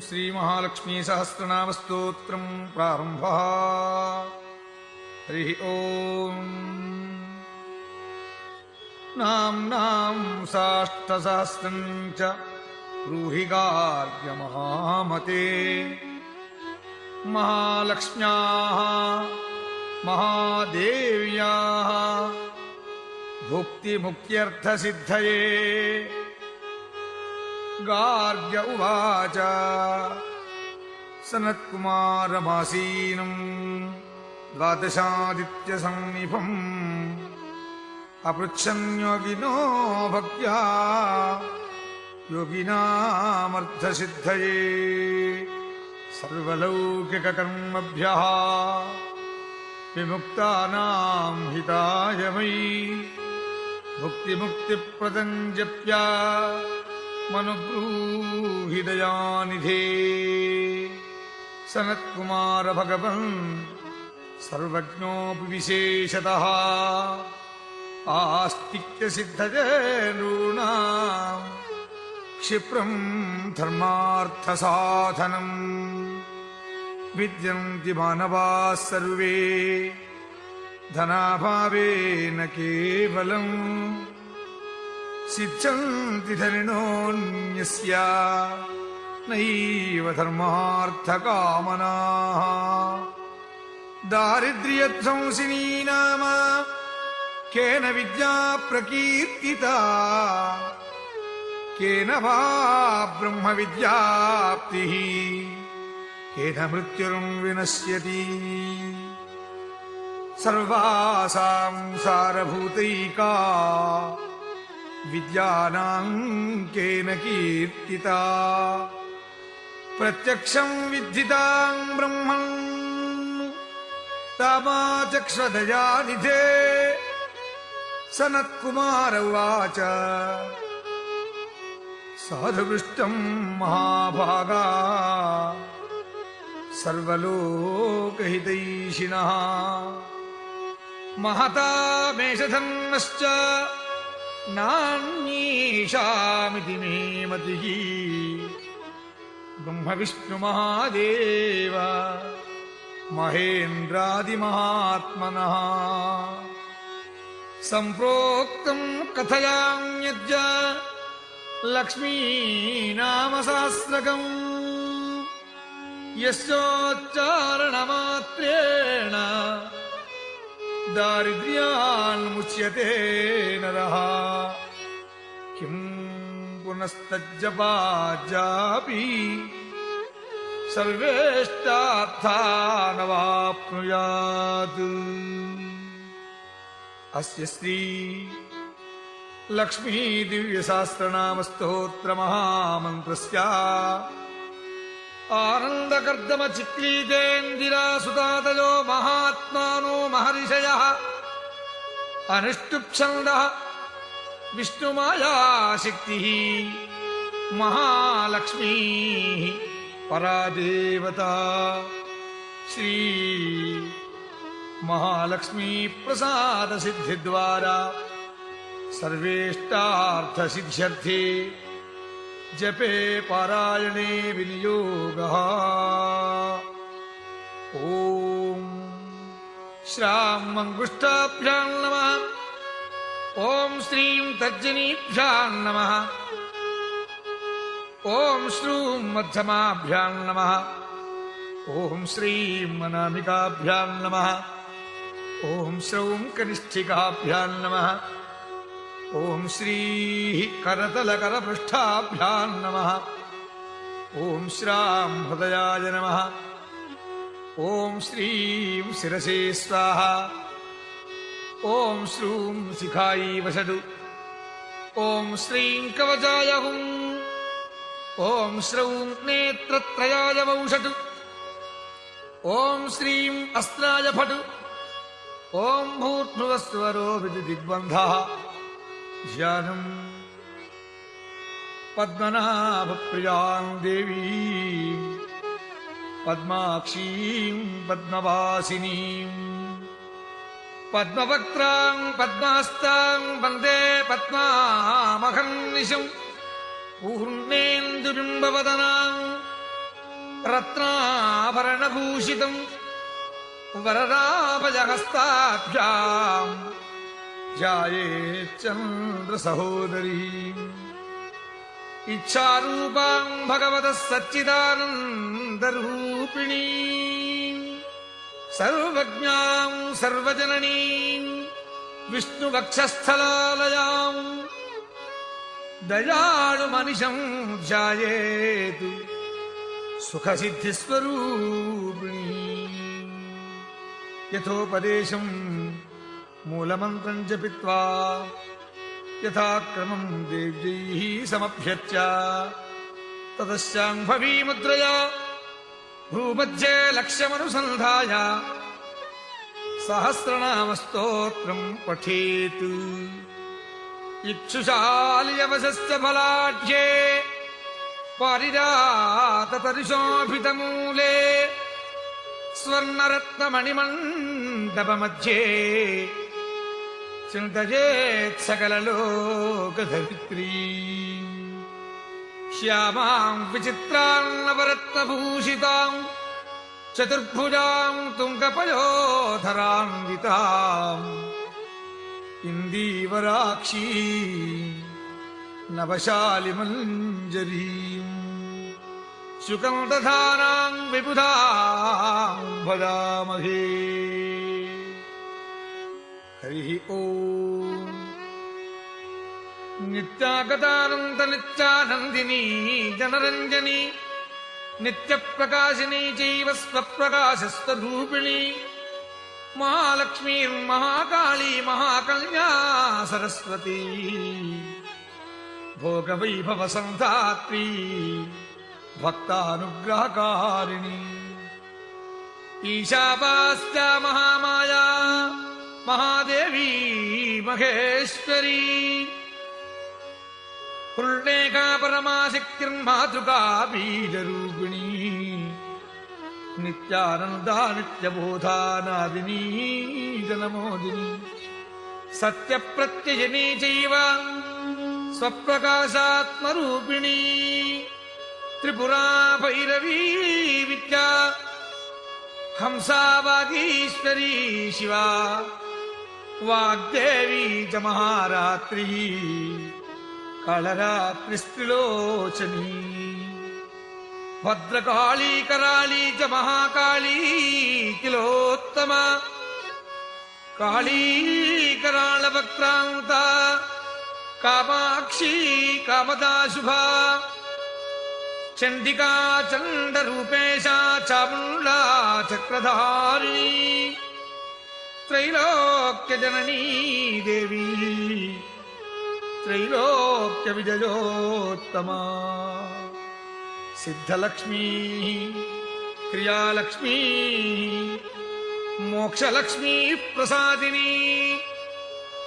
श्रीमहालक्ष्मी सहस्रनामस्तोत्रं प्रारम्भः। हरिः ओम्। नाम्नां साष्टसहस्रं च ब्रूहि गार्ग्यमहामते। महालक्ष्म्याः महादेव्याः भुक्तिमुक्त्यर्थसिद्धये। गार्ग्य उवाच सनत्कुमारमासीनम् द्वादशादित्यसन्निभम् अपृच्छन्योगिनो भक्त्या योगिनामर्थसिद्धये। सर्वलौकिककर्मभ्यः विमुक्तानां हिताय वै भुक्तिमुक्तिप्रदं जप्य मनुब्रूहि दयानिधे। सनत्कुमार भगवन् सर्वज्ञोऽपि विशेषतः आस्तिक्य सिद्धये नॄणां क्षिप्रं धर्मार्थसाधनम्। विद्यन्ति मानवाः सर्वे धनाभावेन केवलम्। सिद्ध्यन्ति धनिनोऽन्यस्य नैव धर्मार्थकामनाः। दारिद्र्यध्वंसिनी नाम केन विद्या प्रकीर्तिता। केन वा ब्रह्मविद्याप्तिः केन मृत्युर्विनश्यति। सर्वासां सारभूतैका विद्यानां केन कीर्तिता। प्रत्यक्षं विद्धितां ब्रह्मन् तामाचक्ष्वदयानिधे। सनत्कुमार उवाच साधुपृष्टं महाभागा सर्वलोकहितैषिणः। महतामेषधन्नश्च नान्येषामिति मे मतिः। ब्रह्मविष्णुमहादेव महेन्द्रादिमहात्मनः। सम्प्रोक्तं कथयाम्यद्य लक्ष्मीनामसहस्रकम्। यस्योच्चारणमात्रेण दारिद्र्यान्मुच्यते नरः। किं पुनस्तज्जपाजापि सर्वेष्टार्थानवाप्नुयात्। अस्य श्री लक्ष्मी दिव्यसहस्रनामस्तोत्रमहामन्त्रस्य आनन्दकर्दमचिक्लीजेन्दिरासुतादयो महात्मानो महर्षयः अनुष्टुप्छन्दः। विष्णुमायाशक्तिः महालक्ष्मी परादेवता। श्री महालक्ष्मी प्रसाद सिद्धिद्वारा सर्वेष्टार्थसिद्ध्यर्थे जपे पारायणे विनियोगः। ॐ श्रां मङ्गुष्ठाभ्यां नमः। ॐ श्रीं तर्जनीभ्यां नमः। ॐ श्रूं मध्यमाभ्यां नमः। ॐ श्रीं अनामिकाभ्यां नमः। ॐ श्रौं कनिष्ठिकाभ्यां नमः। ॐ श्रीः करतलकरपृष्ठाभ्यां नमः। ॐ श्रां हृदयाय नमः। ॐ श्रीं शिरसे स्वाहा। ॐ श्रूं शिखायै वषडु। ॐ श्रीं कवचाय हुं। ॐ श्रौं नेत्रत्रयाय वौषटु। ॐ श्रीं अस्त्राय फटु। ॐ भूर्भुवस्वरो विदिग्बन्धः। ध्यानम् पद्मनाभप्रियां देवीं पद्माक्षीं पद्मवासिनीं पद्मवक्त्रां पद्महस्तां वन्दे पद्मामहर्निशम् पूर्णेन्दुबिम्बवदनां రత్నాభరణభూషితం వరదాభయహస్తాభ్యాం ధ్యాయేచ్చంద్రసహోదరీ ఇచ్ఛారూపాం భగవతః సచ్చిదానందరూపిణీ సర్వజ్ఞాం సర్వజననీం విష్ణువక్షస్థలాలయాం దయాళుమనిశం ధ్యాయేత్ సుఖసిద్ధిస్వరూపిణీ యథోపదేశం మూలమంత్రం జపిత్వా యథాక్రమం దేవ్యైః సమభ్యర్చ్య తదస్యాంభవీ ముద్రయా భూమధ్యే లక్ష్యమనుసంధాయ సహస్రనామస్తోత్రం పఠేత్ ఇక్షుషాల్యవశశ్చ ఫలాఢ్యే పారిజాతతరిశోభితమూలే స్వర్ణరత్నమణిమండపమధ్యే చింతయేత్ సకలలోకధరిత్రీ శ్యామాం విచిత్రాం నవరత్నభూషితాం చతుర్భుజాం తుంగపయోధరాన్వితాం ఇందీవరాక్షీ నవశాలిమంజరీం శుకం దధానాం విబుధాం భజామహే. హరి ఓం. నిత్యాగతానంత నిత్యానందినీ జనరంజనీ నిత్యప్రకాశినీ చైవ స్వప్రకాశస్వరూపిణీ మహాలక్ష్మీర్మహాకాళీ మహాకన్యా సరస్వతీ భోగవైభవసంధాత్రీ భక్తానుగ్రహకారిణీ ఈశావాస్య మహామాయా మహాదేవీ మహేశ్వరీ పుల్లేఖా పరమాశక్తిర్మాతృకా బీజరూపిణీ నిత్యానందా నిత్యబోధానాదినీ జనమోదినీ సత్యప్రత్యయనీ చైవ స్వప్రకాశాత్మరూపిణీ త్రిపురా భైరవీ విద్యా హంసావాగీశ్వరీ శివా వాగ్దేవీ చ మహారాత్రీ కాళరాత్రిస్త్రిలోచనీ భద్రకాళీ కరాళీ చ మహాకాళీ తిలోత్తమా కాళీ కరాళవక్త్రాంతా కామాక్షీ కామదా శుభా చండికా చండరూపేశా చాముండా చక్రధారిణీ త్రైలోక్యజననీ దేవీ త్రైలోక్య విజయోత్తమా సిద్ధలక్ష్మీ క్రియాలక్ష్మీ మోక్షలక్ష్మీ ప్రసాదినీ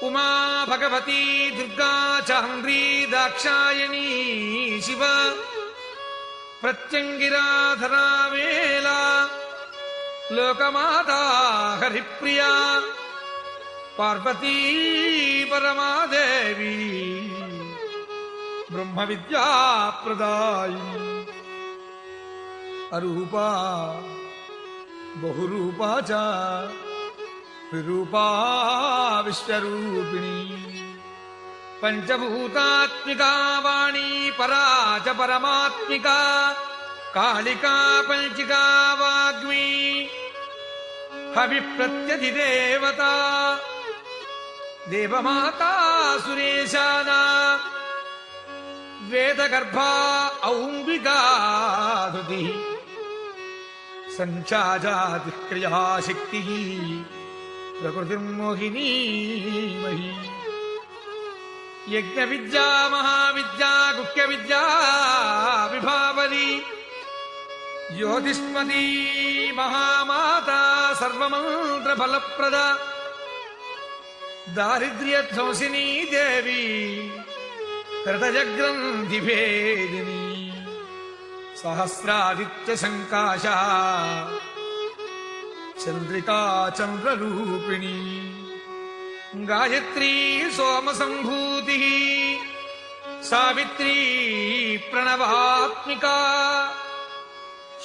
ఉమా భగవతీ దుర్గా చాంద్రీ దాక్షాయణీ శివ ప్రత్యంగిరాధరా వేళా లోకమాతా హరిప్రియా పార్వతీ పరమాదేవి బ్రహ్మ విద్యా ప్రదాయిని అరూపా బహురూపా చ విరూపా విశ్వరూపిణీ పంచభూతాత్మికా వాణీ పరా చ పరమాత్మికా కాళికా పంచికా వాగ్మీ హవిప్రత్యధిదేవతా దేవమాతా సురేశానా వేదగర్భా ఔంబికా ధృతి సంచాజాతి క్రియాశక్తి ప్రకృతిర్మోహినీ మహీ యజ్ఞ విద్యా మహావిద్యా గుహ్య విద్యా విభావరీ జ్యోతిష్మతీ మహామాతా సర్వమంత్ర ఫలప్రద దారిద్ర్యధ్వంసినీ దేవీ కృతజగ్రంథిభేదినీ సహస్రాదిత్య సంకాశా చంద్రికా చంద్రరూపిణీ గాయత్రీ సోమసంభూతి సావిత్రీ ప్రణవాత్మికా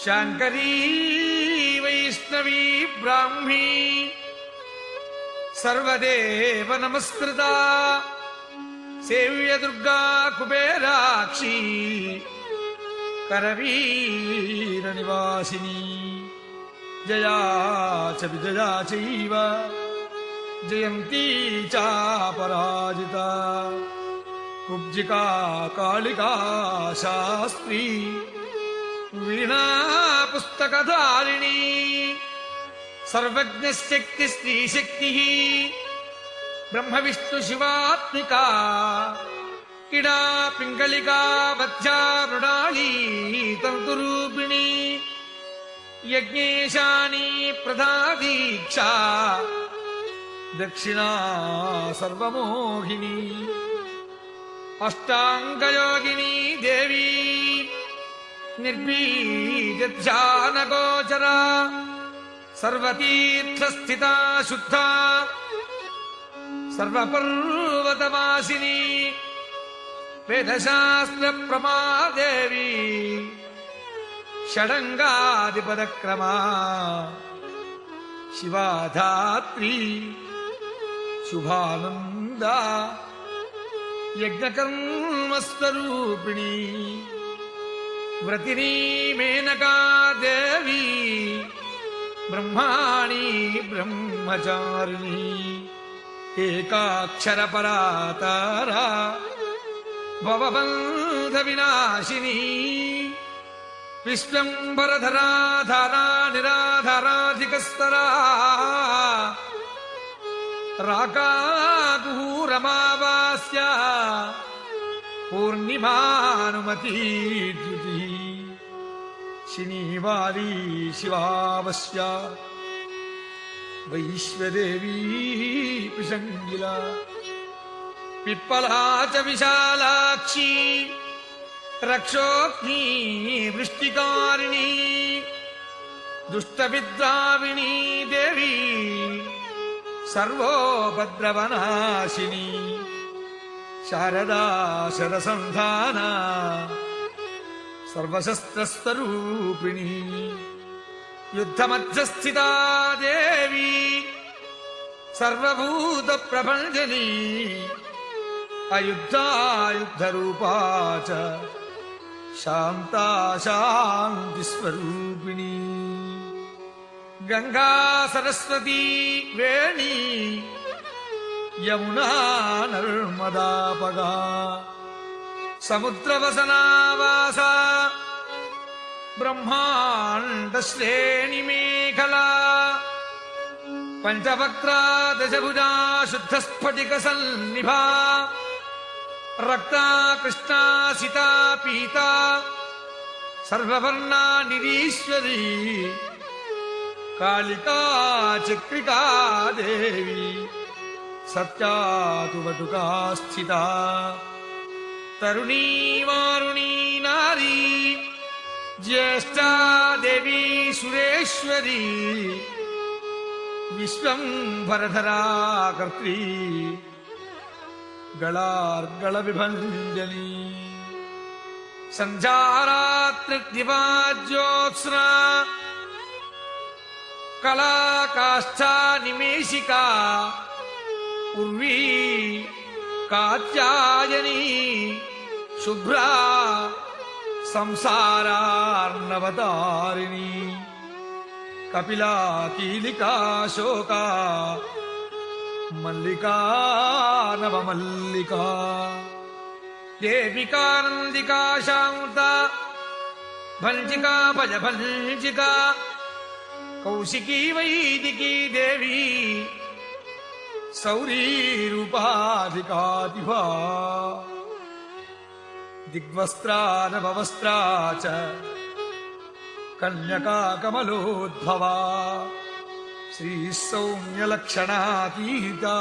శాంకరీ వైష్ణవీ బ్రాహ్మీ సర్వదేవ నమస్కృత సేవ్య దుర్గా కుబేరాక్షి కరవీర నివాసిని జయా చ విజయా చైవ జయంతి చాపరాజిత కుబ్జికా కాళికా శాస్త్రీ వీణా పుస్తకధారిణి సర్వజ్ఞశక్తి స్త్రీశక్తి బ్రహ్మ విష్ణు శివాత్మికా ఇడా పింగళికా వధ్యా మృడాళీ తంతురూపిణి యజ్ఞేశాని ప్రదాదీక్షా దక్షిణా సర్వమోహిని అష్టాంగయోగిని దేవీ నిర్బీజధ్యానగోచర సర్వతీర్థస్థితా శుద్ధా సర్వపర్వతవాసిని వేదశాస్త్ర ప్రమాదేవి షడంగాదిపదక్రమా శివాధాత్రి శుభానంద యజ్ఞకర్మస్వరూపిణి వ్రతిని మేనకా దేవి బ్రహ్మాణి బ్రహ్మచారిణి ఏకాక్షర పరాతారా భవబంధ వినాశిని విశ్వంబరధరా ధారా నిరాధారాధికస్తరా రాకాదూరమావాస్య పూర్ణిమానుమతీ ద్యుతి శనివారీ శివావస్య వైశ్వదేవీ పిశంగిలా పిప్పలా చ విశాలాక్షి రక్షోగ్ని వృష్టికారిణి దుష్టవిద్రావిణీ దేవి సర్వోపద్రవనాశిని శారదా శరసంధాన సర్వశస్త్రస్వరూపిణి యుద్ధమధ్యస్థితా దేవి సర్వభూత ప్రభంజని అయుద్ధాయుద్ధరూపా చ శాంతా శాంతిస్వరూపిణి గంగా సరస్వతీ వేణి యమునా నర్మదాపగా సముద్రవసనావాస బ్రహ్మాండ శ్రేణి మేఖలా పంచవక్త్రా దశభుజా శుద్ధ స్ఫటిక సన్నిభా రక్తా కృష్ణా సితా పీతా సర్వవర్ణా నిరీశ్వరీ కాళికా చక్రికా దేవి సత్యాతు వటుకా స్థితా తరుణీ వారుణీ నారీ జ్యేష్ఠా దేవీ సురేశ్వరీ విశ్వంభరధరా కర్త్రీ గళార్గళ విభంజనీ సంధ్యారాత్రిదివాజ్యోత్స్నా కళాకాష్ఠా నిమేషికా ఉర్వీ కాత్యాయనీ శుభ్రా సంసారార్ణవతారిణి కపిలా కీలికా శోకా మల్లికా నవమల్లికా దేవికానందికా శాంత భంజికా భజభంజికా కౌశికీ వైదికీ దేవి సౌరీ రూపాధికా దివా దిగ్వస్త్రా నవవస్త్రా చ కన్యకా కమలోద్భవా శ్రీ సౌమ్యలక్షణాతీతా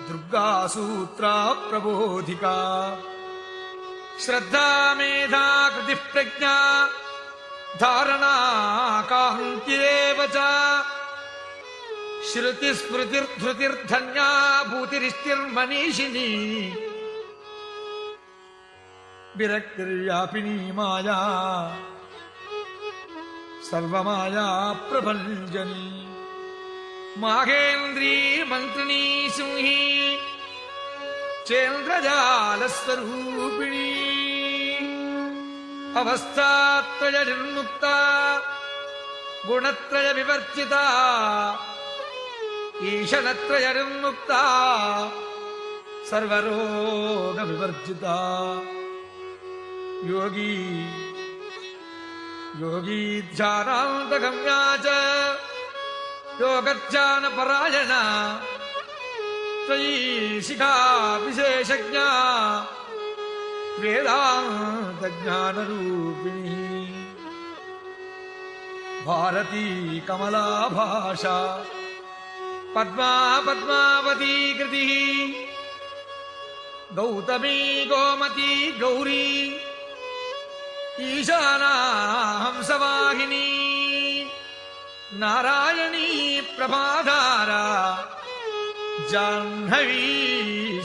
దుర్గాసూత్రా ప్రబోధికా శ్రద్ధా మేధా కృతి ప్రజ్ఞా ధారణా కాంత్యేవ చ శృతి స్మృతిర్ధృతిర్ధన్యా భూతిరిష్టిర్మనీషిణీ విరక్తిర్వ్యాపినీ మాయా సర్వమాయా ప్రభంజని మాహేంద్రీ మంత్రిణీ సింహీ చేంద్రజాలస్వరూపిణీ అవస్థాత్రయ నిర్ముక్త గుణత్రయ వివర్జిత ఈశనత్రయ నిర్ముక్త సర్వరోగ వివర్జిత యోగీ యోగీ ధ్యానాంతగమ్యా చ యోగధ్యాన పరాయణ త్వయి శిఖా విశేషజ్ఞ వేదాంత జ్ఞానరూపిణి భారతీ కమలా భాషా పద్మా పద్మావతీ కృతి గౌతమీ గోమతీ గౌరీ ఈశానా హంసవాహిని నారాయణీ ప్రభాధారా జాహ్నవీ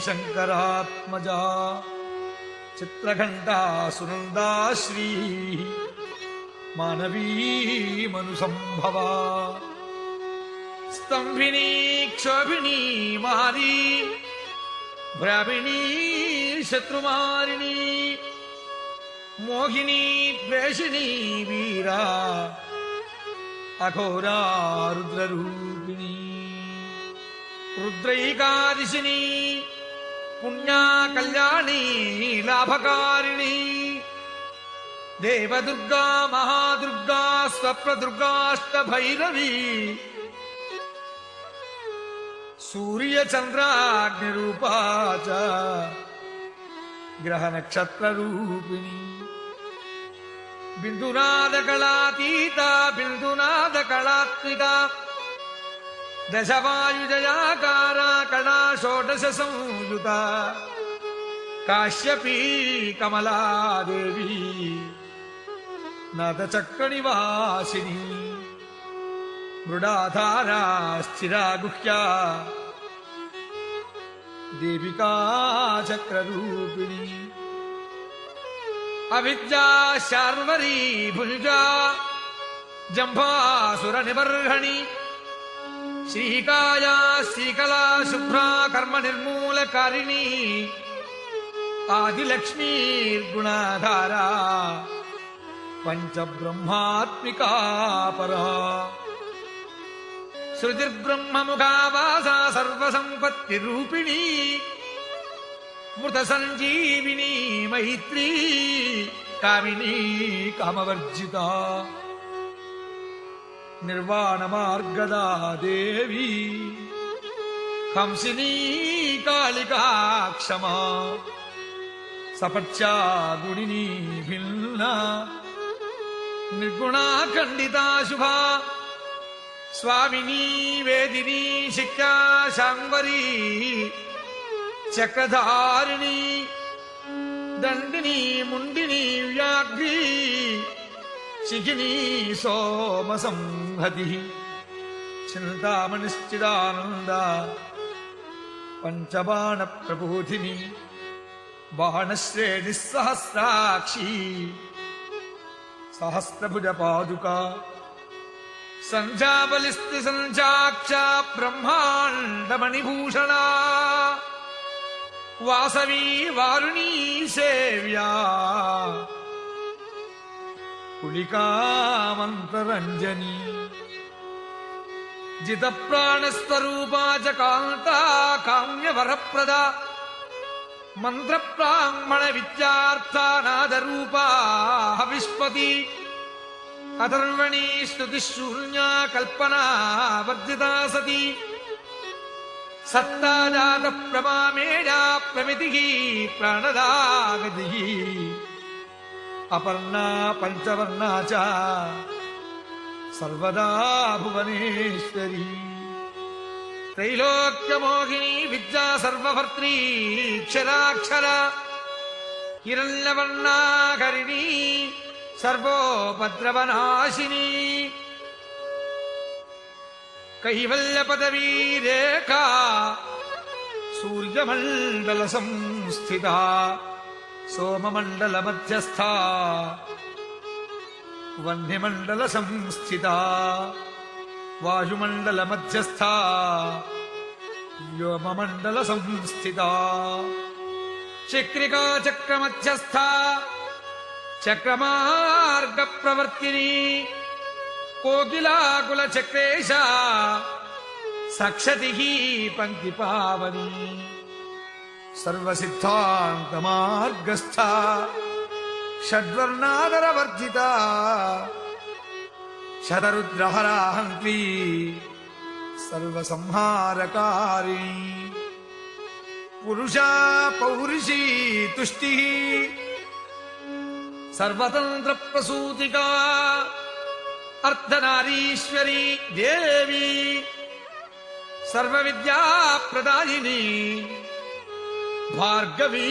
శంకరాత్మజా చిత్రఘంటా సునందా శ్రీ మానవీ మనుసంభవా స్తంభినీ క్షోభిణీ మారీ భ్రామిణీ శత్రుమారిణీ మోహినీ ద్వేషిణీ వీరా అఘోరా రుద్రరూపిణీ రుద్రైకాదిశిని పుణ్యా కళ్యాణీ లాభకారిణీ దేవదుర్గా మహాదుర్గా స్వప్రదుర్గాష్టభైరవీ సూర్యచంద్రాగ్నిరూపా చ గ్రహనక్షత్రరూపిణీ బిందునాదకళాతీత బిందునాదకళాత్మిక దశవాయుజయాకారా కళా షోడశ సంయుత కాశ్యపీ కమలాదేవి నాదచక్రనివాసిని మృడాధారా స్థిరా గుహ్యా దేవికా చక్రరూపిణి అవిద్యా శార్వరీ భుజా జంభాసుర నిబర్హణి శ్రీకాయా శ్రీకళా శుభ్రా కర్మ నిర్మూలకారిణి ఆదిలక్ష్మీర్గుణాధారా పంచబ్రహ్మాత్మికా పరా శృతిర్బ్రహ్మముఖావాసా సర్వసంపత్తిరూపిణీ మృత సంజీవిని మైత్రీ కామినీ కామవర్జిత నిర్వాణ మార్గదా దేవి హంసినీ కాళికా క్షమా సపర్చా గుణినీ భిన్న నిర్గుణా ఖండితా శుభా స్వామినీ వేదినీ శిక్షా శాంబరీ చక్రధారిణి దండిని ముండిని వ్యాఘ్రీ శిఖినీ సోమ సంహతి చింతామణిశ్చిదానంద పంచబాణ ప్రబోధిని బాణశ్రేణి సహస్రాక్షి సహస్రభుజ పాదుకా సంధ్యాబలిస్తి సంధ్యాక్ష బ్రహ్మాండమణిభూషణా వాసవీ వారుణీ సేవ్యా కుళికామంతరంజని జిత ప్రాణస్వరూపా చ కాంతా కామ్యవరప్రద మంత్ర బ్రాహ్మణ విద్యార్థానాదరూపా హవిష్పతి అథర్వణీ స్తుతిశూన్యా కల్పనా వర్జితా సతి సత్తాజాత ప్రమామేజా ప్రమితిః ప్రాణదాగతిః అపర్ణా పంచవర్ణా చ సర్వదా భువనేశ్వరీ త్రైలోక్యమోహినీ విద్యా సర్వభర్త్రీ క్షరాక్షర హిరణ్యవర్ణాకరిణీ సర్వోపద్రవనాశిని కైవల్య పదవీ రేఖా సూర్యమండల సంస్థిత సోమమండల మధ్యస్థ వహ్నిమండల సంస్థితా వాయుమండల మధ్యస్థా వ్యోమమండల సంస్థితా చక్రికా చక్రమధ్యస్థా చక్రమార్గ ప్రవర్తిని కోకిలాకుల చక్రేశ సక్షతి పంక్తి పావని సర్వసిద్ధాంత మార్గస్థ షడ్వర్ణాదర వర్జిత శతరుద్రహరాహంత్రీ సర్వసంహారకారిణి పురుషా పౌరుషీ తుష్టి సర్వతంత్ర ప్రసూతికా అర్ధనారీశ్వరీ దేవి సర్వవిద్యా ప్రదాయిని భార్గవీ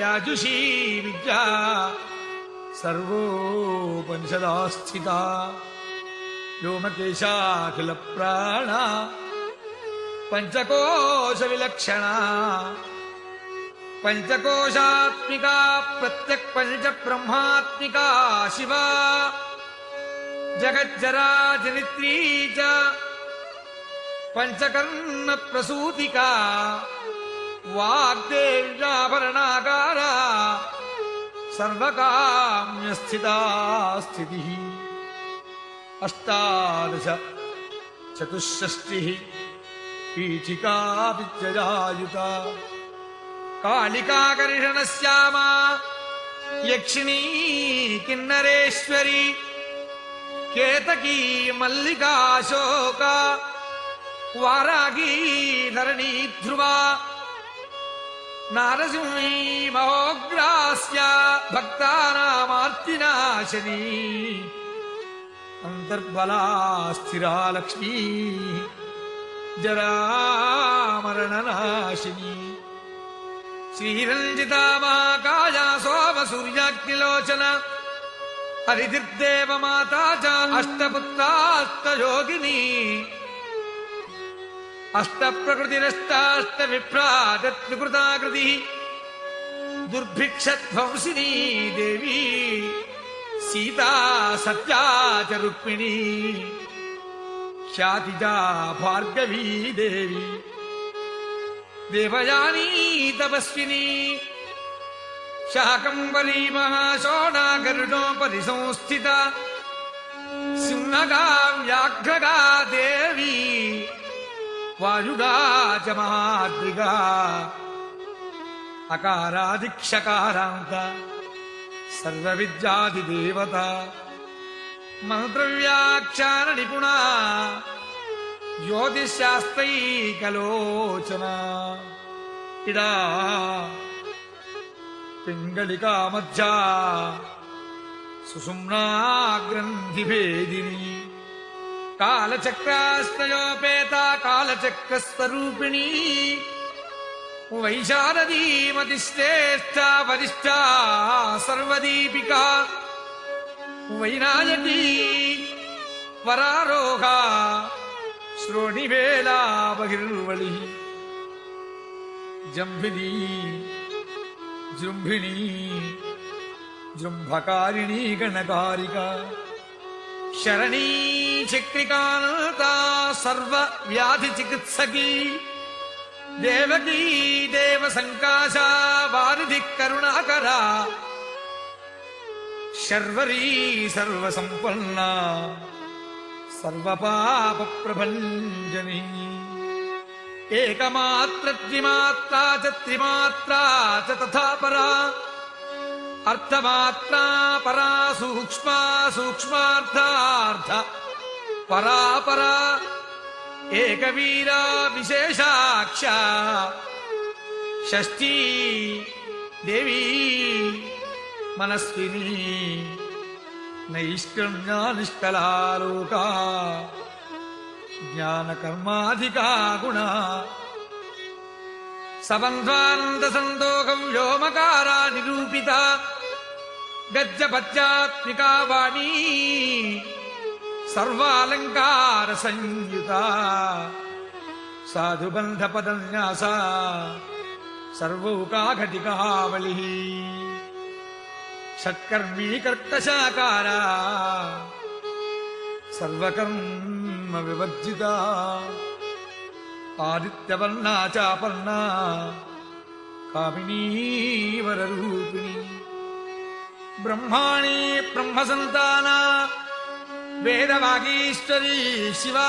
యాజుషీ విద్యా సర్వోపనిషదా స్థితా వ్యోమకేశాఖిల ప్రాణ పంచకోశ విలక్షణ పంచకోశాత్మికా ప్రత్యక్ పంచ బ్రహ్మాత్మికా శివ జగజ్జరా జనిత్రీ చ పంచకర్ణ ప్రసూతికా వాగ్దేవ్యాభరణాకార సర్వకామ్యస్థితా స్థితి అష్టాదశ చతుషష్టి పీఠికా విద్యయాయుత కాళికాకర్షణశ్యామా యక్షిణీ కిన్నరేశ్వరి కేతకీ మల్లికాశోక వారాగీ ధరణీ ధ్రువా నారసింహీ మహోగ్రాస్య భక్తానామార్తినాశనీ అంతర్బలా స్థిరా లక్ష్మీ జరామరణనాశిని శ్రీరంజితా మహాకాయా సోమ సూర్యాగ్నిలోచన హరిదిర్దేవ మాతా చ అష్టపుత్రాష్టయోగిని అష్టప్రకృతిరష్టాష్ట విభ్రాజత్కృతాకృతి దుర్భిక్షధ్వంసినీ దేవి సీతా సత్యా చ రుక్మిణీ ఖ్యాతిజా భార్గవీ దేవి దేవయానీ తపస్విని శాకంబరీ మహాశోణా గరుడోపరి సంస్థిత సింహగా వ్యాఘ్రగా దేవి వాయుగా చ మహాద్రిగా అకారాదిక్షకారాంత సర్వవిద్యాదిదేవత మంత్రవ్యాఖ్యాన నిపుణా జ్యోతిశాస్త్రైకలోచన ఇడా పింగళికా మధ్యా సుషుమ్నా గ్రంథిభేదిని కాలచక్రాశ్రయోపేత కాలచక్రస్వరూపిణీ వైశారదీమతిశ్రేష్ఠ వరిష్ఠా సర్వదీపికా వైనాయకీ వరారోహా శ్రోణివేళా బహిర్వళి జంభినీ జృంభిణీ జృంభకారిణీ గణకారికా శరణీ చక్రికానతా సర్వ వ్యాధి చికిత్సకీ దేవకీ దేవ సంకాశా వారిధి కరుణాకరా శర్వరీ సర్వసంపన్నా సర్వపాప ప్రభంజనీ ఏకమాత్ర ద్విమాత్రా చ త్రిమాత్రా చ తథా పరా అర్థమాత్రా పరా సూక్ష్మా సూక్ష్మార్థార్థ పరాపరా ఏకవీరా విశేషాక్ష షష్ఠీ దేవీ మనస్విని నైష్కర్మ్యానిష్కలాలోకా జ్ఞానకర్మాధికా గుణ సబంధ్వానంద సందోహం వ్యోమకారా నిరూపిత గజ్జపద్యాత్మికా వాణీ సర్వాలంకార సంయుత సాధుబంధ పదన్యాస సర్వౌకా ఘటికావళి షట్కర్మీ కర్కశాకార సర్వకర్మ వివర్జిత ఆదిత్యవర్ణా చాపర్ణా కామినీ వరరూపిణి బ్రహ్మాణి బ్రహ్మసంతాన వేదవాగీశ్వరీ శివా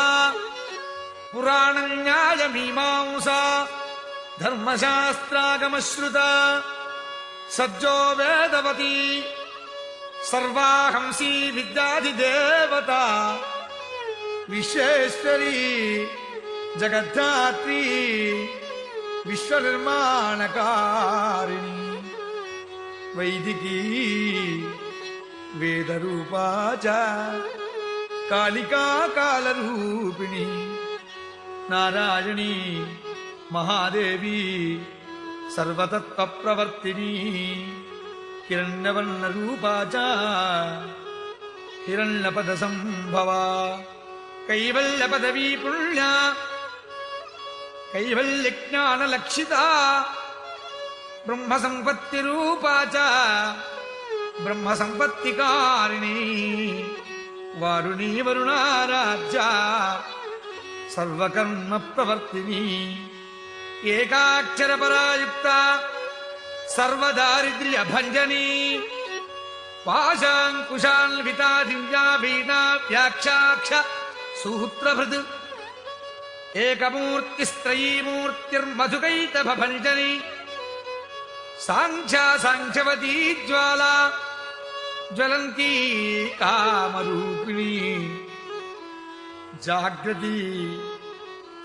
పురాణం న్యాయమీమాంసా ధర్మశాస్త్రాగమశ్రుత సజ్జో వేదవతి సర్వాహంసీ విద్యాధిదేవత విశ్వేశ్వరీ జగద్ధాత్రీ విశ్వనిర్మాణకారిణి వైదికీ వేదరూపా చ కాళికా కాలరూపిణి నారాయణీ మహాదేవి సర్వతత్వప్రవర్తిని హిరణ్యవర్ణరూపా చ హిరణ్యపద సంభవ కైవల్యపదవీ పుణ్య కైవల్యజ్ఞానలక్షిత బ్రహ్మసంపత్తిరూపా చ బ్రహ్మసంపత్తికారిణి వారుణీ వరుణారాజ్య సర్వకర్మ ప్రవర్తిని ఏకాక్షరపరాయుక్త సర్వదారిద్ర్యభంజనీ పాశాంకుశాన్వితా దివ్యా వీణా వ్యాక్షాక్ష సూత్రభృత్ ఏకమూర్తిస్త్రయీమూర్తిర్మధుకైతభంజనీ సాంఖ్యా సాంఖ్యవతీ జ్వాలా జ్వలంతీ కామరూపిణి జాగ్రతి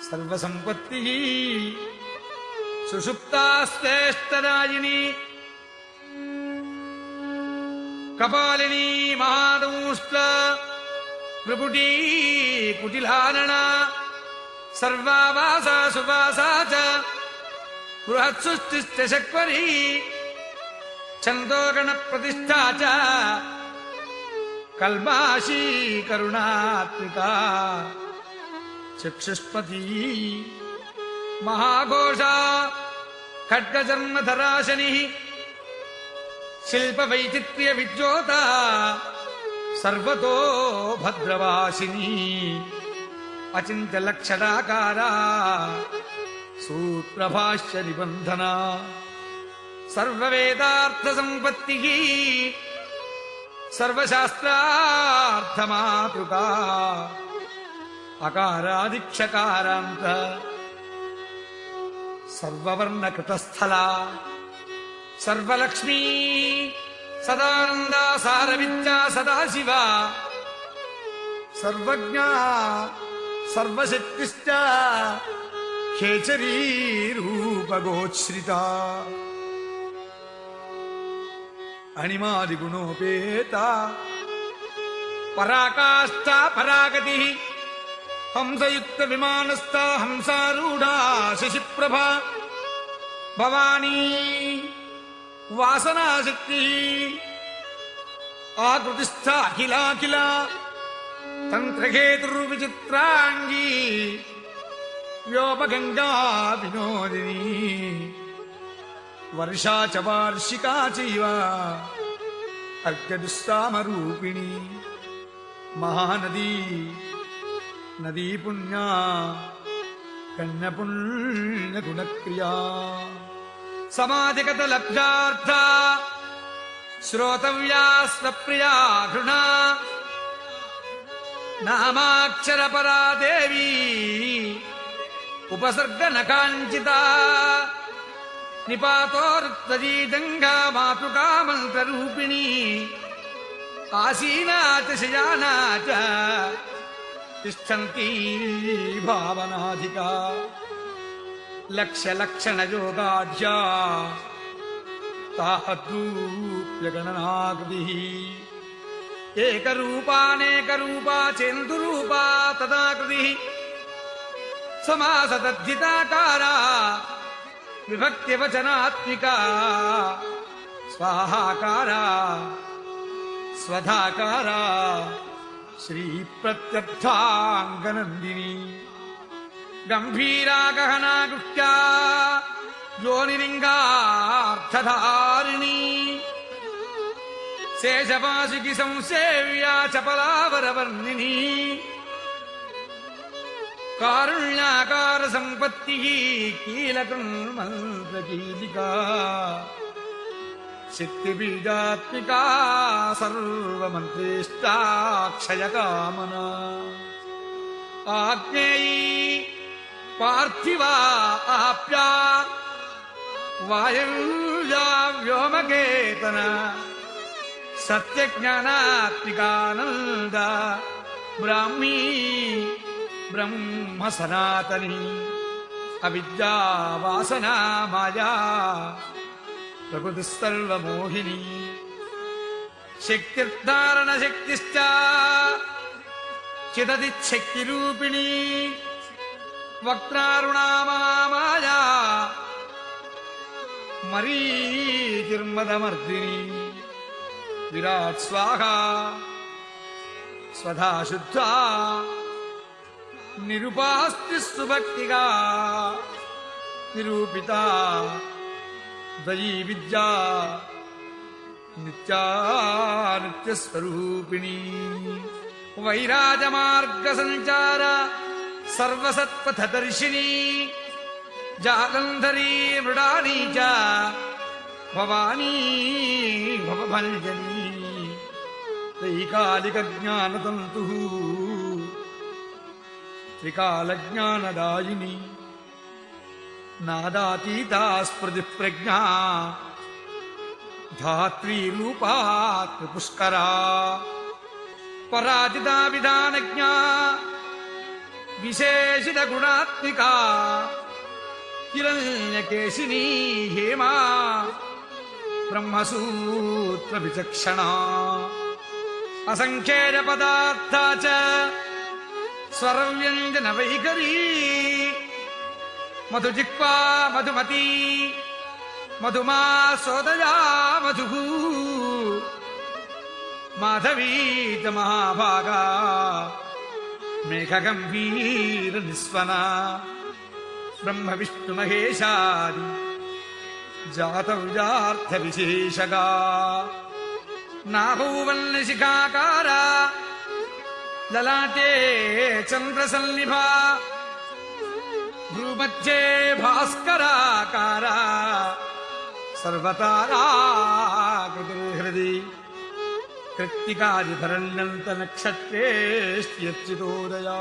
సర్వసంపత్తి సుషుప్తాశ్రేష్టదాయిని కపాలిని మహాదౌష్ట్ర త్రిపుటీ కుటిలానన సర్వావాసా సువాసా చ బృహత్సృష్టిశ్చక్వరీ ఛందోగణ ప్రతిష్ఠా చ కల్మాషీ కరుణాత్మికా చక్షుష్పతి మహాఘోషా ఖడ్గజన్మధరాశని శిల్పవైచిత్ర్య విద్యోత సర్వతో భద్రవాసిని అచింత్యలక్షణాకారా సూత్రభాష్య నిబంధన సర్వవేదార్థ సంపత్తి సర్వశాస్త్రార్థమాతృకా అకారాదిక్షకారాంత సర్వవర్ణకృతస్థల సర్వలక్ష్మీ సదానందా సారవిద్యా సదాశివ సర్వజ్ఞా సర్వశక్తిశ్చ ఖేచరీ రూపగోచ్ఛ్రిత అణిమాదిగుణోపేత పరాకాష్ఠా పరాగతి హంసయుక్త విమానస్థ హంసారూఢా శశిప్రభా భవానీ వాసనాశక్తి ఆకృతిస్థ అఖిలాఖిల తంత్రహేతుర్విచిత్రాంగీ వ్యోమగంగా వినోదిని వర్షా చ వార్షికా చైవ అర్ఘ్యదుస్సామరూపిణి మహానదీ నదీ పుణ్యా కన్యపుణ్యగుణక్రియా సమాధిగత లబ్ధార్థ శ్రోతవ్యా స్వప్రియా గృణా నామాక్షరపరా దేవీ ఉపసర్గనకాంచిత నిపాతోరుత్తజీజంగా మాతృకామంత్రరూపిణి ఆసీనా చ శయానా చ తిష్టంతి భావనాధికా లక్ష్యలక్షణయోగాఢ్యా తాహద్రూప్యగణనాకృతి ఏకరూపానేకరూపా చేందురూపా తదాకృతి సమాసతద్ధితాకారా విభక్తివచనాత్మికా స్వాహాకారా స్వధాకారా శ్రీ ప్రత్యర్థాంగనందిని గంభీరా గహనా గుష్ట్యా యోనిలింగార్థధారిణి శేషపాశుకి సంసేవ్యా చపలావరవర్ణిని కారుణ్యాకార సంపత్తి కీలకం మంత్రకీలికా శక్తిబీజాత్మికా సర్వమంత్రేష్టాక్షయకామనా ఆజ్ఞేయీ పార్థివా ఆప్యా వాయువ్యా వ్యోమకేతన సత్యజ్ఞానాత్మికానంద బ్రాహ్మీ బ్రహ్మ సనాతని అవిద్యా వాసనా మాయా ప్రకృతి సర్వమోహిని శక్తిర్ధారణ శక్తిశ్చ చిదది శక్తిరూపిణి వక్త్రారుణామాయా మరీచిర్మదమర్దిని విరాట్ స్వాహా స్వధా శుద్ధా నిరుపాస్తి సుభక్తిగా నిరూపిత దయీ విద్యా నిత్యానిత్యస్వరూపిణి వైరాజమార్గ సంచార సర్వసత్పథదర్శిని జాలంధరీ మృడానీ చ భవానీ భవభంజనీ త్రైకాలిక జ్ఞానతంతు త్రికాలజ్ఞానదాయిని నాదాతీతా స్మృతి ప్రజ్ఞా ధాత్రీ రూపా త్రిపుష్కరా పరాజితా విధానజ్ఞా విశేషిత గుణాత్మికా హిరణ్యకేశినీ హేమా బ్రహ్మసూత్ర విచక్షణా అసంఖ్యేయ పదార్థా చ స్వరవ్యంజన వైఖరీ మధుజిహ్వా మధుమతీ మధుమా సోదయా మధు మాధవీ చ మహాభాగా మేఘగంభీర నిస్వనా బ్రహ్మ విష్ణు మహేశాది జాతవ్యార్థ విశేషగా నాభౌవల్లిశిఖాకార లలాటే చంద్రసన్నిభా భ్రూమధ్యే భాస్కరాకార సర్వతారాకృతిర్హృది కృత్తికాదిభరణ్యంత నక్షత్రేష్ట్యచ్యుతోదయా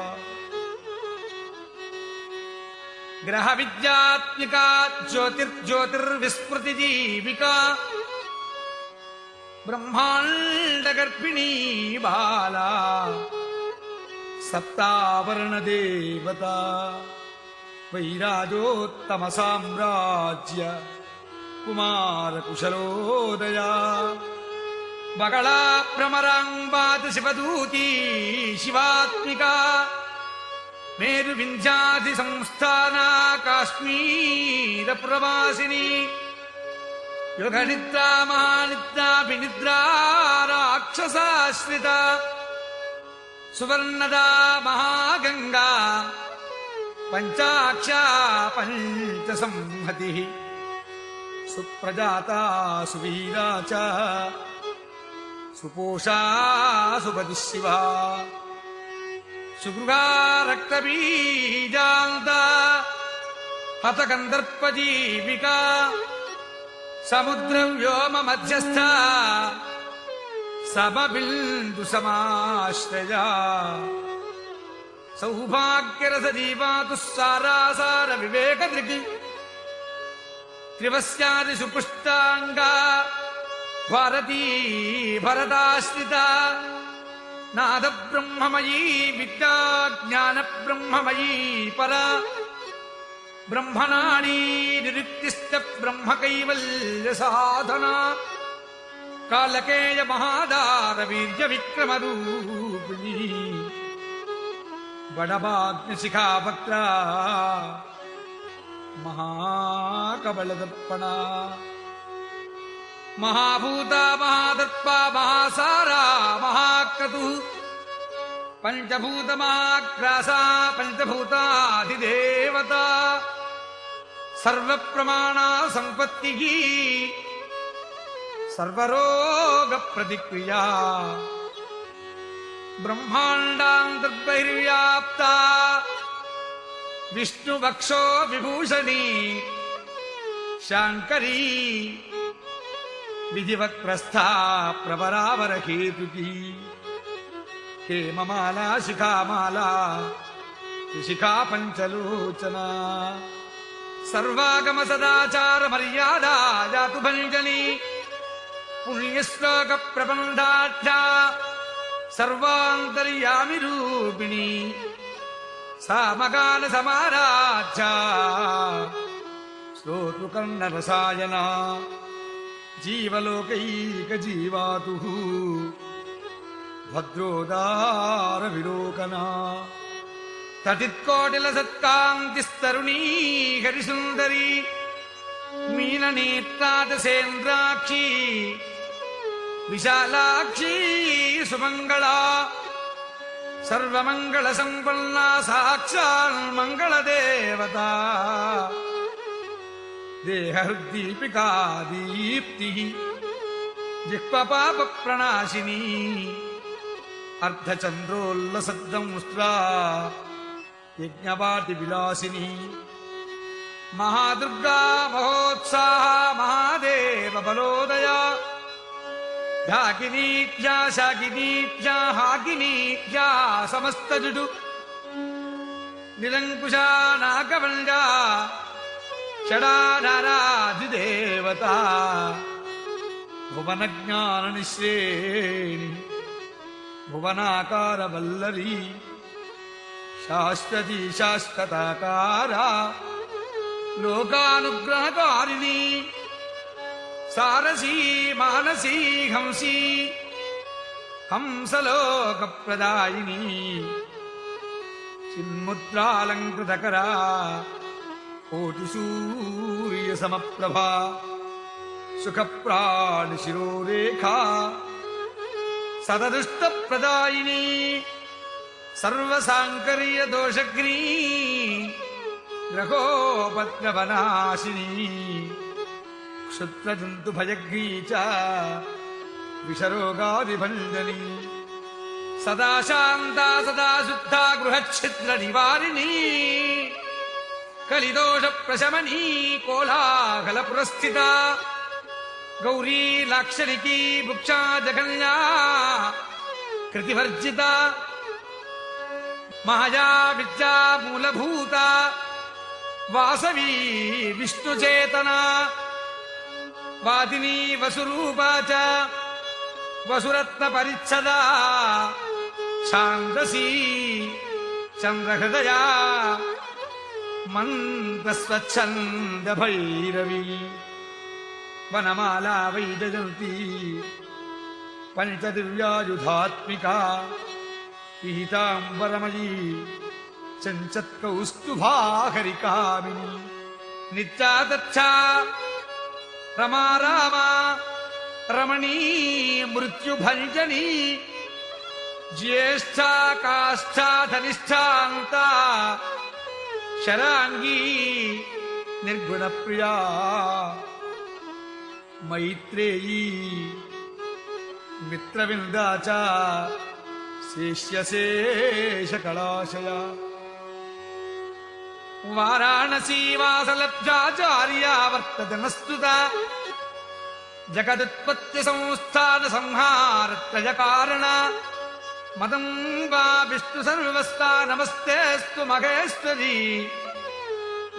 గ్రహ విద్యాత్మికా జ్యోతిర్జ్యోతిర్విస్మృతి జీవికా బ్రహ్మాండ గర్భిణీ బాలా సప్తావరణ దేవత వైరాజోత్తమ సామ్రాజ్య కుమార కుశలోదయా బగళా భ్రమరాంబాత్ శివదూతీ శివాత్మికా మేరు వింధ్యాది సంస్థానా కాశ్మీర ప్రవాసిని యుగ నిద్రా మహానిద్రాభినిద్రా రాక్షసాశ్రిత సువర్ణదా మహాగంగా పంచాక్షా పంచ సంహతి సుప్రజాత సువీరా చ సుపోషా సుపతి శివా సుగృహా రక్తబీజాంత హతకందర్పజీవికా సముద్ర వ్యోమ మధ్యస్థ సమబిందు సమాశ్రయా సౌభాగ్యరస జీవాతు సారాసార వివేక దృగి త్రివస్యాది సుపుష్టాంగా భారతీ భరతాశ్రిత నాద బ్రహ్మమయీ విద్యా జ్ఞాన బ్రహ్మమయీ పరా బ్రహ్మణాళీ నిరుక్తిశ్చ బ్రహ్మ కైవల్య సాధనా కాలకేయ మహాదార వీర్య విక్రమ రూపిణీ బడబాగ్ని శిఖావక్ర మహాకబళదర్పణ మహాభూత మహాదర్ప మహాసారా మహాక్రతు పంచభూత మహాగ్రాసా పంచభూతాధిదేవత సర్వప్రమాణ సంపత్తి సర్వరోగ ప్రతిక్రియా బ్రహ్మాండాంతర్బహిర్వ్యాప్త విష్ణువక్షో విభూషణి శాంకరీ విధివత్ ప్రస్థా ప్రవరావరహేతుకి హేమమాలా శిఖామాలా శిఖా పంచలోచన సర్వాగమ సదాచార మర్యాదా జాతు భంజని పుణ్యశ్లోక ప్రబంధాఢ్యా సర్వాంతర్యామి రూపిణి సామగాన సమారాధ్యా శ్రోతృకర్ణ రసాయన జీవలోకైక జీవాతు భద్రోదార విలోకన తటిత్కోటిల సత్కాంతిస్తరుణీ హరిసుందరి మీననేత్రాదసేంద్రాక్షి విశాలాక్షి సుమంగళా సర్వమంగళ సంపన్నా సాక్షాన్ మంగళదేవత దేహృద్దీపికా దీప్తి జిహ్వపాప ప్రణాశిని అర్ధచంద్రోల్లసద్దంస్ట్రా యజ్ఞవాటి విలాసిని మహాదుర్గా మహోత్సాహ మహాదేవ బలోదయ ఢాకినీజ్ఞా శాకినీజ్ఞా హాకినీజ్ఞా సమస్తజుడు నిరంకుశా నాగవంజా షడాధారాధిదేవత భువన జ్ఞాన నిశ్రేణి భువనాకార వల్లరీ శాశ్వతీ శాశ్వతాకార లోకానుగ్రహకారిణి సారసీ మానసీ హంసీ హంసలోక ప్రదాయిని చిన్ముద్రాలంకృతకరా కోటి సూర్య సమప్రభా సుఖప్రాణి శిరోరేఖా సదదుష్ట ప్రదాయిని సర్వసాంకర్య దోషగ్నీ గ్రహోపద్రవనాశిని క్షుత్రజంతు భయగ్రీ చ విషరోగాదిభంజని సదా శాంతా సదా శుద్ధా గృహఛిద్ర నివారిణి కలిదోష ప్రశమనీ కోలాహల పురస్థిత గౌరీ లాక్షణికీ భుక్షా జగన్యా కృతివర్జిత మహయా విద్యా మూలభూత వాసవీ విష్ణుచేతన వాదినీ వసురూపా చ వసురత్న పరిచ్ఛదా ఛాందసీ చంద్రహృదయా మంత్రస్వచ్ఛంద భైరవి వనమాలా వైజయంతి పంచదివ్యాయుధాత్మికా పీతాంబరమయీ చంచత్కౌస్తుభాహరికామిని నిత్యాదచ్చా రమారామ రమణీ మృత్యుభంజనీ జ్యేష్ఠా కాష్ఠా ధనిష్ఠాంతా శరాంగీ నిర్గుణ ప్రియా మైత్రేయీ మిత్రవిందా చ శేష్యశేషకళాశయ వారాణసీ వాసలబ్జాచార్యా వర్తతే నస్తుత జగదుత్పత్తి సంస్థాన సంహారత్రయ కారణ మదంబా విష్ణు సర్వస్థా నమస్తేస్తు మహేశ్వరీ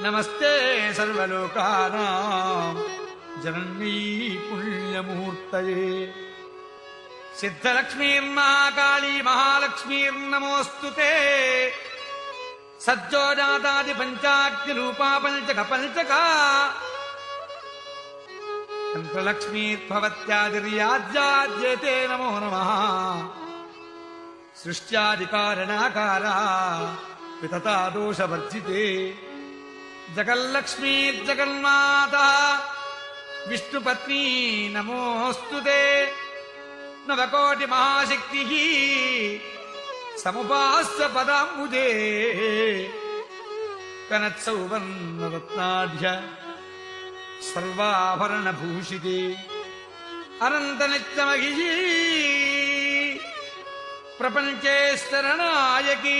నమస్తే సర్వలోకానాం జననీ పుణ్యమూర్తయే సిద్ధలక్ష్మీర్మహాకాళీ మహాలక్ష్మీర్నమోస్తుతే సజ్జోజాతాది పంచాగ్ని రూపా పంచక పంచకా యంత్రలక్ష్మీర్భవత్యాదిర్యాజ్యాద్యేతే నమో నమః సృష్ట్యాదికారణాకారా వితతా దోషవర్జితే జగల్లక్ష్మీర్జగన్మాతా విష్ణుపత్నీ నమోస్తుతే నవకోటి మహాశక్తి సముపాస్య పదాంబుజే కనత్సౌవర్ణరత్నాఢ్య సర్వాభరణభూషితే అనంతనిత్యమహిషీ ప్రపంచేశ్వరనాయకీ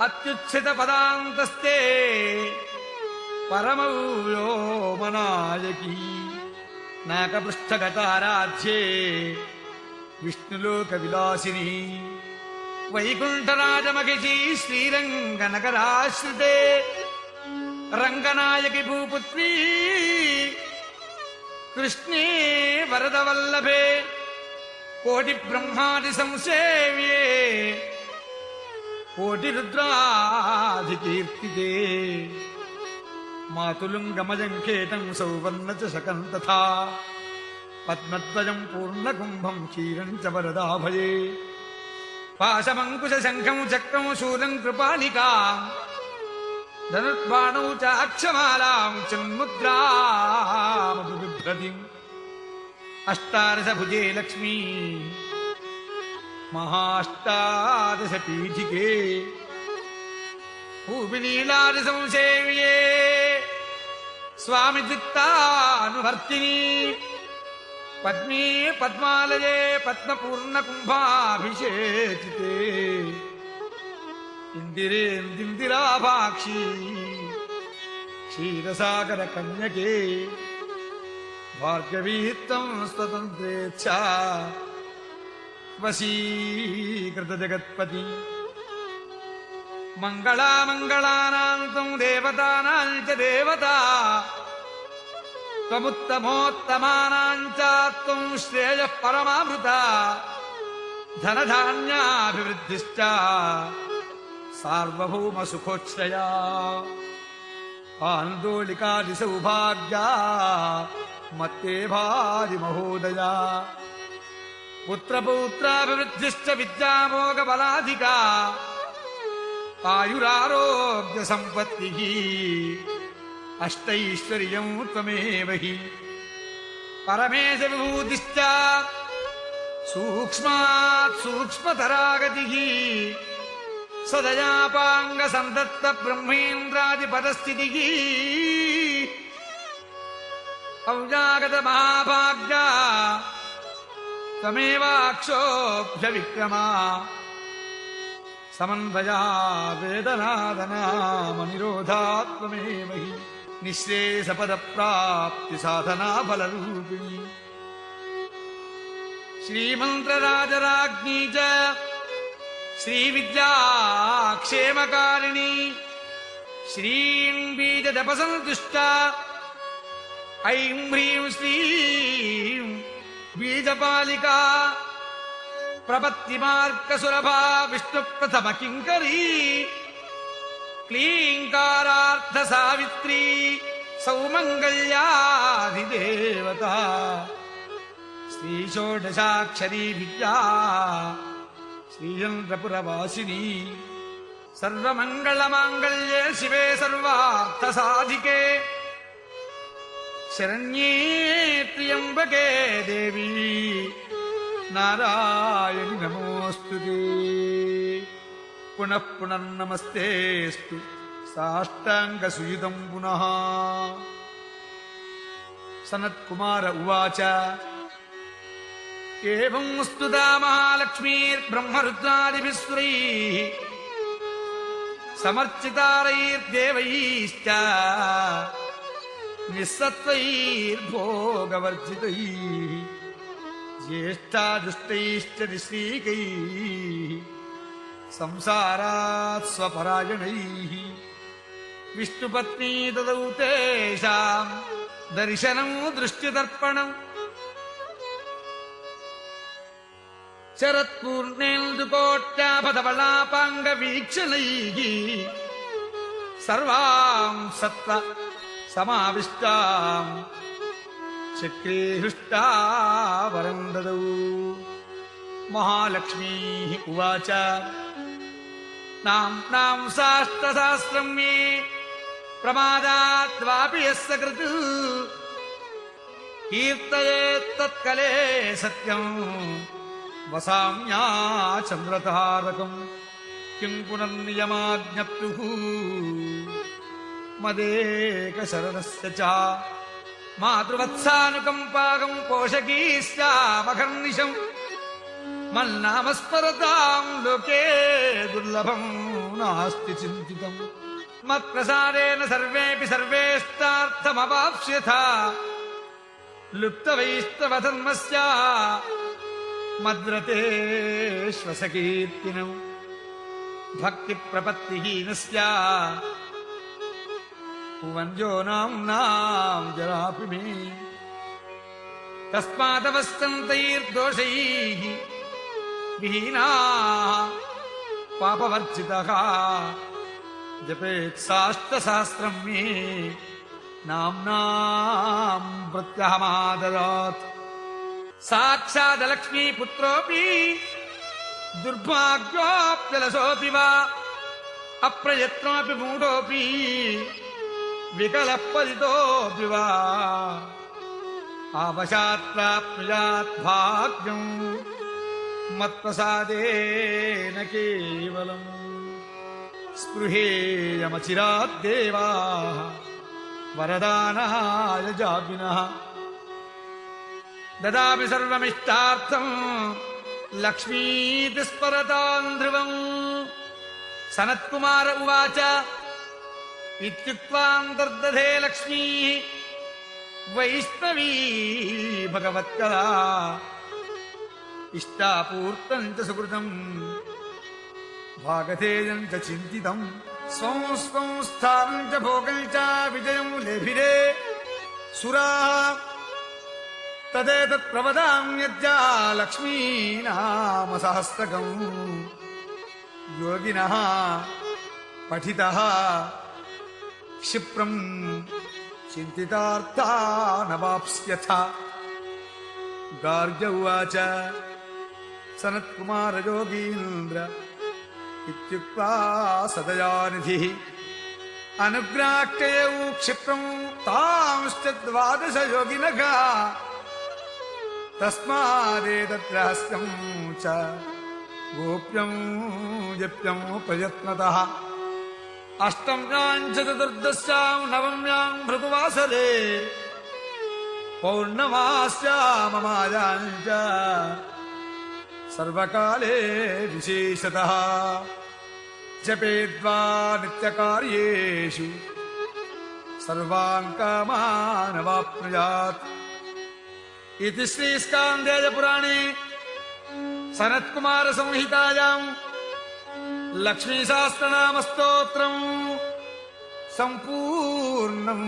అత్యుచ్ఛిత పదాంతస్తే పరమవ్యోమనాయకీ నాకపృష్ఠగతారాధ్యే విష్ణులోక విలాసిని వైకుంఠరాజమహిషీ శ్రీరంగనగరాశ్రితే రంగనాయకి భూపుత్రీ కృష్ణే వరదవల్లభే కోటి బ్రహ్మాది సంసేవ్యే కోటి రుద్రాధికీర్తితే మాతులుంగమజంకేతం సౌవర్ణ చ శకం తథా పద్మద్వయం పూర్ణకుంభం క్షీరం చ వరదాభయే పాశమంకుశ శంఖం చక్రం శూలం కృపాలికా ధనుర్బాణౌ చ అక్షమాలాం చిన్ముద్రామభిభ్రతిం అష్టాదశభుజే లక్ష్మీ మహాష్టాదశపీఠికే భూమినీలాది సంసేవ్యే స్వామి చిత్తానువర్తిని పద్మీ పద్మాలయే పద్మపూర్ణకుంభాభిషేచితే ఇందిరేందిరాభాక్షి క్షీరసాగర కన్యకే భార్గవీత్తం స్వతంత్రేచ్ఛా వశీకృత జగత్పతి మంగళామంగళానాం దేవతానాం చ దేవతా త్వముత్తమోత్తమానాం చ త్వం శ్రేయః పరమామృత ధనధాన్యాభివృద్ధిశ్చ సార్వభౌమ సుఖోచ్ఛయా ఆందోళికాది సౌభాగ్యా మత్తే భారి మహోదయా పుత్రపౌత్రాభివృద్ధిశ్చ విద్యామోగ బలాధికా ఆయురారోగ్య సంపత్తి అష్టైశ్వర్యం త్వమేవ హి పరమేశ విభూతిశ్చ సూక్ష్మాత్ సూక్ష్మతరాగతి సదయాపాంగ సందత్త బ్రహ్మేంద్రాది పదస్థితి ఔజాగత మహాభాగ్యా త్వమేవాక్షోభ్య విక్రమా సమన్వయా వేదనాదనామనిరోధాత్మేవ హి నిశ్రేయసపద ప్రాప్తి సాధనా ఫలరూపిణి శ్రీమంత్రరాజరాజ్ఞీ చ శ్రీవిద్యాక్షేమకారిణి శ్రీం బీజదపసంతుష్ట ఐం హ్రీం శ్రీం బీజపాలికా ప్రపత్తిమార్గసురభా విష్ణుప్రథమ కింకరీ క్లీంకారార్థ సావిత్రీ సౌమంగళ్యాధిదేవత శ్రీషోడశాక్షరీ విద్యా శ్రీచంద్రపురవాసిని సర్వమంగళమాంగళ్యే శివే సర్వార్థసాధికే శరణ్యే త్ర్యంబకే దేవీ నారాయణి నమోస్తుతే పునః పునర్నమస్తేస్తు సాష్టాంగసుయుతం పునః సనత్కుమార ఉవాచ ఏవం స్తుతా మహాలక్ష్మీర్బ్రహ్మరుద్రాదిభిస్సురైః సమర్చితారైర్దేవైశ్చ నిస్సత్వైర్భోగవర్జితైః జ్యేష్ఠాదుష్టైశ్చ నిశ్రీకైః సంసారాత్ స్వపరాయణైః విష్ణుపత్నీ దదౌ తేషాం దర్శనం దృష్టిదర్పణం శరత్పూర్ణేందుకోట్యాపధవళాపాంగ వీక్షణైః సర్వాం సత్వ సమావిష్టాం చక్రే హృష్టావరం దదౌ మహాలక్ష్మీ ఉవాచ నాం శాస్త్రశాస్త్రం మే ప్రమాదాద్వాపి యస్య కృత్ కీర్తయేత్తత్కలే సత్యం వసామ్యా చంద్రతారకం కిం పునర్నియమాజ్ఞప్తుః మదేక శరణస్య చ మాతృవత్సానుకంపాకం పోషకీశ్యామఘర్నిశం మన్నామస్మరతాం లోకే దుర్లభం నాస్తి చింతితం మత్ప్రసాదేన సర్వేపి సర్వేష్టార్థమవాప్స్యథా లుప్తవైస్తవ ధర్మస్య మద్రతే శ్వసకీర్తినం భక్తి ప్రపత్తిహీనస్య భువన్జోనాం జరాపి మే తస్మాదవస్తంతైర్దోషైః విహీనాః పాపవర్జితః జపేత్ సాష్టసహస్రం మే నామ్నాం ప్రత్యహమాదదాత్ సాక్షాదలక్ష్మీపుత్రోऽపి దుర్భాగ్యోऽప్యలసోऽపి వా అప్రయత్నోऽపి మూఢోऽపి వికలః పతితోऽపి వా ఆవశాత్ ప్రాప్నుయాత్ భాగ్యం మత్ప్రసాదేన కేవలం స్పృహేయమచిరాద్దేవాః వరదానాయ జాపినః దదామి సర్వమిష్టార్థం లక్ష్మీతి స్మరతాం ధ్రువం సనత్కుమార ఉవాచ ఇత్యుక్త్వాంతర్దధే లక్ష్మీ వైష్ణవీ భగవత్కళా ఇష్టాపూర్తం చ సుకృతం భాగధేయం చ చింతితం స్వం స్వం స్థానం చ భోగం చ విజయం లేభిరే సురాః తదేతత్ ప్రవదామ్యద్యా లక్ష్మీనామ సహస్రకం యోగినః పఠితః క్షిప్రం చింతితార్థా నవాప్స్యథ గార్గ్య ఉవాచ సనత్కుమార యోగీంద్ర ఇత్యుక్త్వా సదయానిధిః అనుగ్రాహ్యయౌ క్షిప్రం తాంశ్చ ద్వాదశ యోగినః తస్మాదేతద్రహస్యం చ గోప్యం జప్యం ప్రయత్నతః అష్టమ్యాం చ చతుర్దశ్యాం నవమ్యాం భృగువాసరే పౌర్ణమాస్యామమాయాం చ సర్వకాలే విశేషతః జపేద్వా నిత్యకార్యేషు సర్వాన్ కామానవాప్నుయాత్ ఇది శ్రీ స్కాందేయ పురాణే సనత్కుమార సంహితాయాం లక్ష్మీ సహస్రనామ స్తోత్రం సంపూర్ణం.